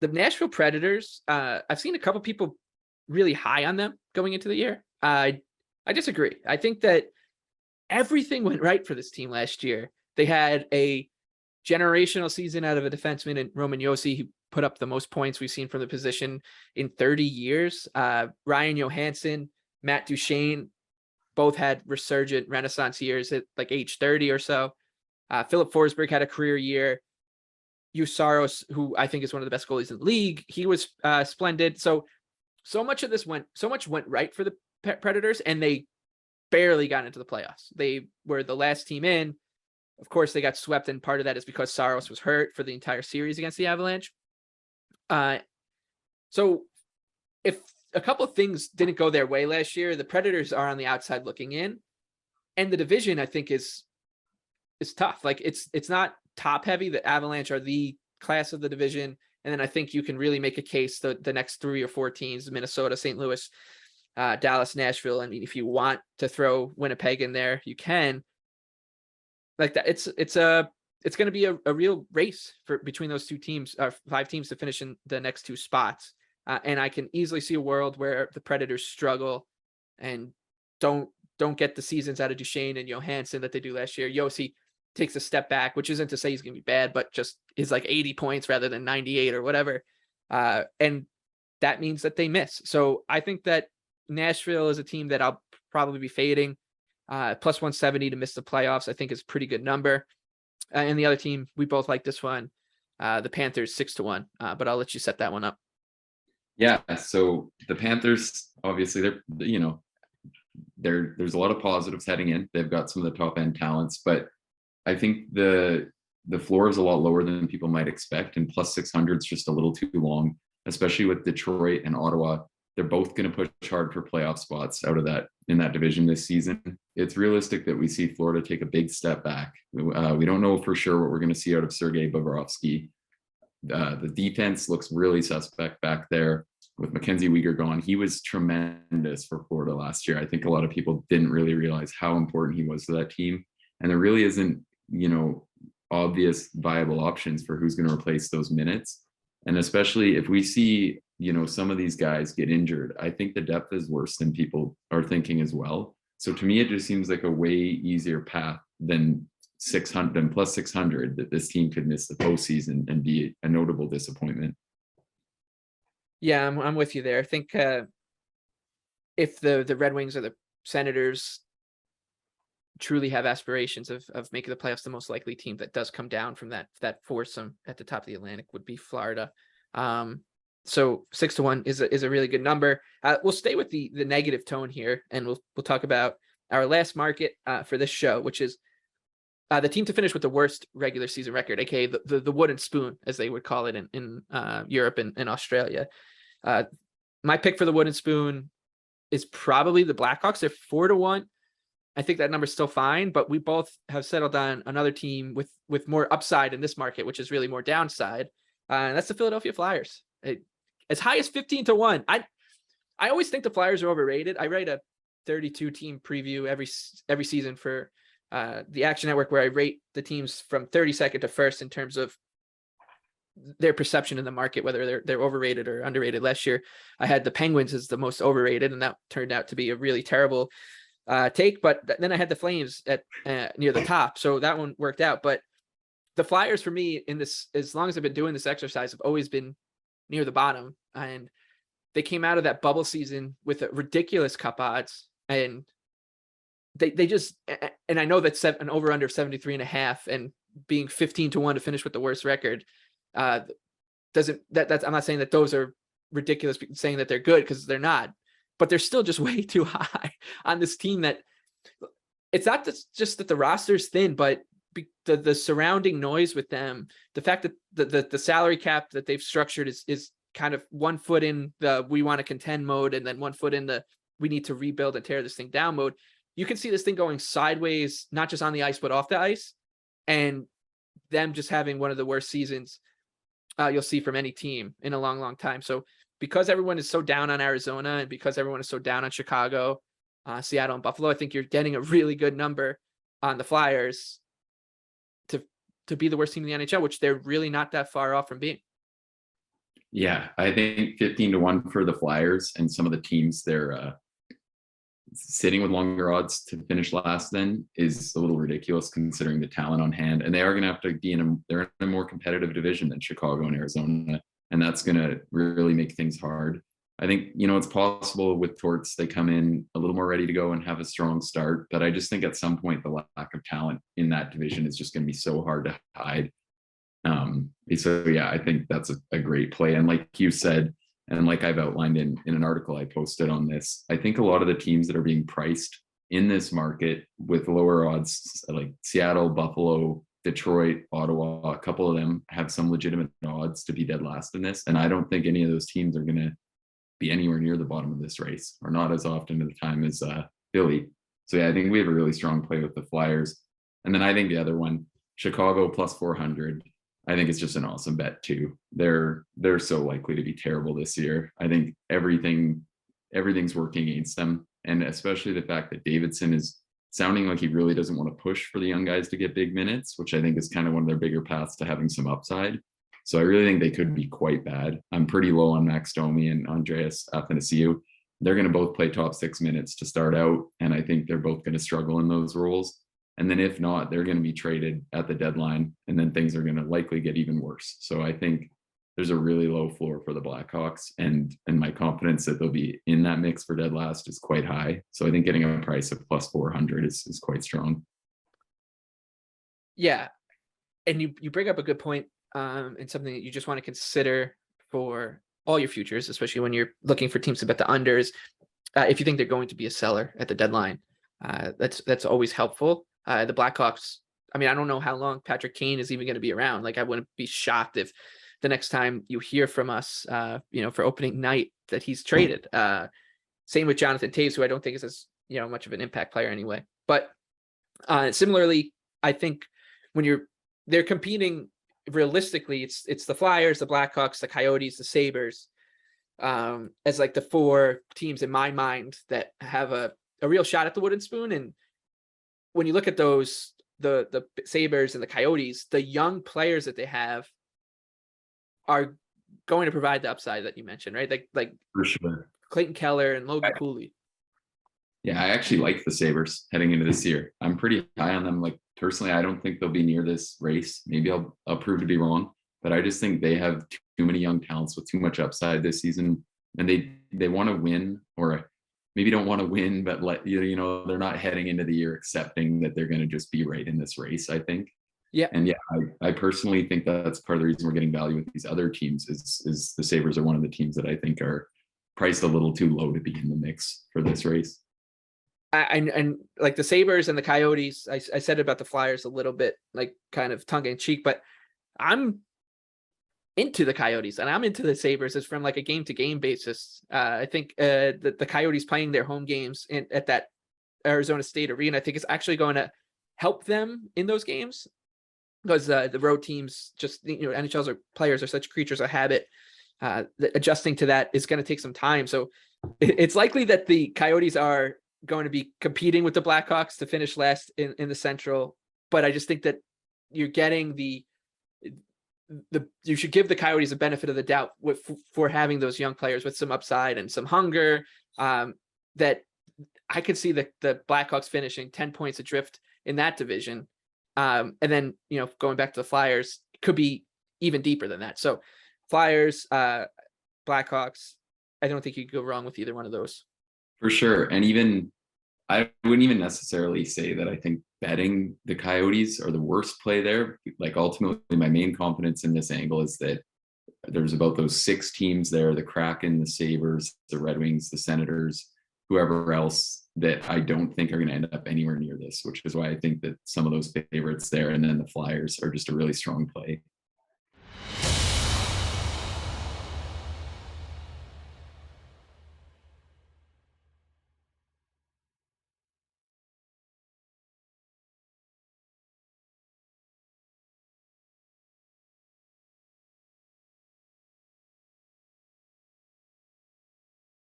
The Nashville Predators, I've seen a couple people really high on them going into the year. I disagree. I think that everything went right for this team last year. They had a generational season out of a defenseman in Roman Josi, who put up the most points we've seen from the position in 30 years. Ryan Johansson, Matt Duchene, both had resurgent renaissance years at like age 30 or so. Philip Forsberg had a career year. Usaros, who I think is one of the best goalies in the league, he was splendid. So much went right for the Predators, and they barely got into the playoffs. They were the last team in. Of course, they got swept, and part of that is because Saros was hurt for the entire series against the Avalanche. So if a couple of things didn't go their way last year, the Predators are on the outside looking in, and the division, I think, is tough. Like it's not top heavy. The Avalanche are the class of the division. And then I think you can really make a case the next 3 or 4 teams, Minnesota, St. Louis, Dallas, Nashville. I mean, if you want to throw Winnipeg in there, you can. Like that, it's going to be a real race between those 2 teams, 5 teams to finish in the next 2 spots. And I can easily see a world where the Predators struggle and don't get the seasons out of Duchene and Johansson that they do last year. Josi takes a step back, which isn't to say he's going to be bad, but just is like 80 points rather than 98 or whatever. And that means that they miss. So I think that Nashville is a team that I'll probably be fading. Plus 170 to miss the playoffs, I think, is a pretty good number. And the other team, we both like this one, the Panthers 6-1. But I'll let you set that one up. Yeah. So the Panthers, obviously, there's a lot of positives heading in. They've got some of the top end talents, but I think the floor is a lot lower than people might expect, and plus 600 is just a little too long, especially with Detroit and Ottawa. They're both going to push hard for playoff spots out of that in that division this season. It's realistic that we see Florida take a big step back. We don't know for sure what we're going to see out of Sergei Bobrovsky. The defense looks really suspect back there with Mackenzie Weegar gone. He was tremendous for Florida last year. I think a lot of people didn't really realize how important he was to that team. And there really isn't, obvious viable options for who's going to replace those minutes. And especially if we see, some of these guys get injured, I think the depth is worse than people are thinking as well. So to me, it just seems like a way easier path than 600 and plus 600 that this team could miss the postseason and be a notable disappointment. Yeah, I'm with you there. I think if the Red Wings or the Senators truly have aspirations of making the playoffs, the most likely team that does come down from that foursome at the top of the Atlantic would be Florida. So 6-1 is a really good number. We'll stay with the negative tone here, and we'll talk about our last market for this show, which is the team to finish with the worst regular season record, aka the wooden spoon, as they would call it in Europe and Australia. My pick for the wooden spoon is probably the Blackhawks. They're 4-1. I think that number's still fine, but we both have settled on another team with more upside in this market, which is really more downside. And that's the Philadelphia Flyers. As high as 15-1. I always think the Flyers are overrated. I write a 32 team preview every season for the Action Network, where I rate the teams from 32nd to 1st in terms of their perception in the market, whether they're overrated or underrated. Last year, I had the Penguins as the most overrated, and that turned out to be a really terrible take. But then I had the Flames at near the top, so that one worked out. But the Flyers, for me, in this, as long as I've been doing this exercise, have always been near the bottom, and they came out of that bubble season with a ridiculous cup odds, and they just, and I know that's an over under of 73.5 and being 15-1 to finish with the worst record doesn't that's I'm not saying that those are ridiculous, saying that they're good, because they're not, but they're still just way too high on this team. That it's not just that the roster's thin, but the surrounding noise with them, the fact that the salary cap that they've structured is kind of one foot in the we want to contend mode, and then one foot in the we need to rebuild and tear this thing down mode. You can see this thing going sideways, not just on the ice, but off the ice, and them just having one of the worst seasons you'll see from any team in a long, long time. So because everyone is so down on Arizona, and because everyone is so down on Chicago, Seattle, and Buffalo, I think you're getting a really good number on the Flyers to be the worst team in the NHL, which they're really not that far off from being. Yeah, I think 15-1 for the Flyers, and some of the teams they're sitting with longer odds to finish last then is a little ridiculous considering the talent on hand. And they are going to have to be they're in a more competitive division than Chicago and Arizona. And that's going to really make things hard. I think, it's possible with Torts, they come in a little more ready to go and have a strong start. But I just think at some point, the lack of talent in that division is just going to be so hard to hide. So yeah, I think that's a great play. And like you said, and like I've outlined in an article I posted on this, I think a lot of the teams that are being priced in this market with lower odds, like Seattle, Buffalo, Detroit, Ottawa, a couple of them have some legitimate odds to be dead last in this. And I don't think any of those teams are going to be anywhere near the bottom of this race, or not as often at the time as Philly. So yeah, I think we have a really strong play with the Flyers. And then I think the other one, Chicago plus 400. I think it's just an awesome bet too. They're so likely to be terrible this year. I think everything's working against them, and especially the fact that Davidson is sounding like he really doesn't want to push for the young guys to get big minutes, which I think is kind of one of their bigger paths to having some upside. So I really think they could be quite bad. I'm pretty low on Max Domi and Andreas Athanasiou. They're going to both play top 6 minutes to start out, and I think they're both going to struggle in those roles. And then if not, they're going to be traded at the deadline, and then things are going to likely get even worse. So I think there's a really low floor for the Blackhawks, and my confidence that they'll be in that mix for dead last is quite high. So I think getting a price of plus 400 is quite strong. Yeah. And you bring up a good point, and something that you just want to consider for all your futures, especially when you're looking for teams to bet the unders. If you think they're going to be a seller at the deadline, that's always helpful. The Blackhawks, I mean, I don't know how long Patrick Kane is even going to be around. Like, I wouldn't be shocked if the next time you hear from us, for opening night, that he's traded. Same with Jonathan Toews, who I don't think is as, much of an impact player anyway. But similarly, I think when they're competing realistically, it's the Flyers, the Blackhawks, the Coyotes, the Sabres, as like the 4 teams in my mind that have a real shot at the wooden spoon. And when you look at those, the Sabres and the Coyotes, the young players that they have are going to provide the upside that you mentioned, right? Like For sure. Clayton Keller and Logan Cooley. Yeah, I actually like the Sabres heading into this year. I'm pretty high on them. Like, personally, I don't think they'll be near this race. Maybe I'll prove to be wrong, but I just think they have too many young talents with too much upside this season, and they want to win, or maybe don't want to win, but they're not heading into the year accepting that they're going to just be right in this race, I think. Yeah. And yeah, I personally think that's part of the reason we're getting value with these other teams is the Sabres are one of the teams that I think are priced a little too low to be in the mix for this race. And like the Sabres and the Coyotes, I said about the Flyers a little bit, like kind of tongue in cheek, but I'm into the Coyotes and I'm into the Sabres. It's from like a game to game basis. I think the Coyotes playing their home games at that Arizona State arena, I think is actually going to help them in those games, because the road teams just, NHL's players are such creatures of habit. Adjusting to that is going to take some time. So it's likely that the Coyotes are going to be competing with the Blackhawks to finish last in the Central. But I just think that you're getting you should give the Coyotes a benefit of the doubt for having those young players with some upside and some hunger, that I could see the Blackhawks finishing 10 points adrift in that division. And then, going back to the Flyers, could be even deeper than that. So Flyers, Blackhawks, I don't think you could go wrong with either one of those. For sure. And even I wouldn't even necessarily say that I think betting the Coyotes are the worst play there. Like, ultimately, my main confidence in this angle is that there's about those 6 teams there, the Kraken, the Sabres, the Red Wings, the Senators, whoever else, that I don't think are going to end up anywhere near this, which is why I think that some of those favorites there and then the Flyers are just a really strong play.